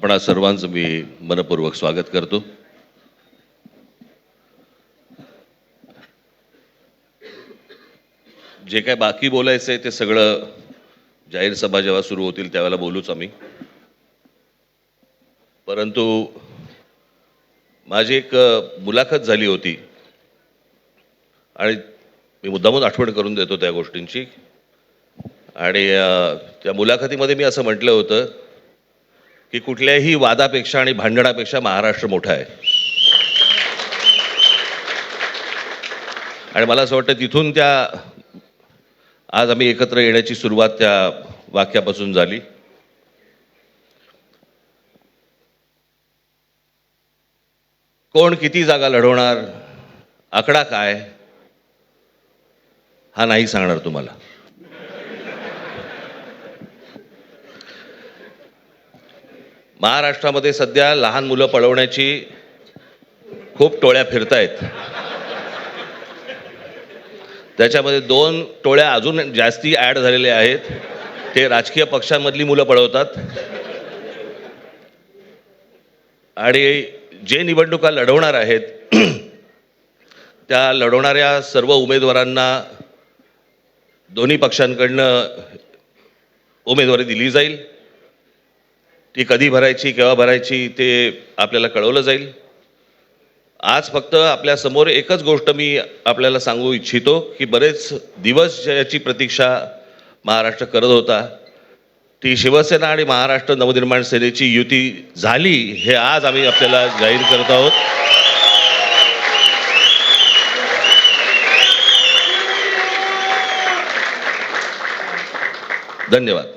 आपणा सर्वांचं मी मनपूर्वक स्वागत करतो. जे काय बाकी बोलायचं आहे ते सगळं जाहीर सभा जेव्हा सुरू होतील त्यावेळेला बोलूच आम्ही. परंतु माझी एक मुलाखत झाली होती आणि मी मुद्दामून आठवण करून देतो त्या गोष्टींची. आणि त्या मुलाखतीमध्ये मी असं म्हटलं होतं की कुठल्याही वादापेक्षा आणि भांडणापेक्षा महाराष्ट्र मोठा आहे. आणि मला असं वाटतं तिथून त्या आज आम्ही एकत्र येण्याची सुरुवात त्या वाक्यापासून झाली. कोण किती जागा लढवणार, आकडा काय, हा नाही सांगणार तुम्हाला. महाराष्ट्रामध्ये सध्या लहान मुलं पळवण्याची खूप टोळ्या फिरतायत. त्याच्यामध्ये 2 टोळ्या अजून जास्ती ॲड झालेल्या आहेत. ते राजकीय पक्षांमधली मुलं पळवतात आणि जे निवडणुका लढवणार आहेत त्या लढवणाऱ्या सर्व उमेदवारांना दोन्ही पक्षांकडनं उमेदवारी दिली जाईल. ती कधी भरायची, केव्हा भरायची ते आपल्याला कळवलं जाईल. आज फक्त आपल्या समोर एकच गोष्ट मी आपल्याला सांगू इच्छितो की बरेच दिवस याची प्रतीक्षा महाराष्ट्र करत होता. ती शिवसेना आणि महाराष्ट्र नवनिर्माण सेनेची युती झाली हे आज आम्ही आपल्याला जाहीर करत आहोत. धन्यवाद.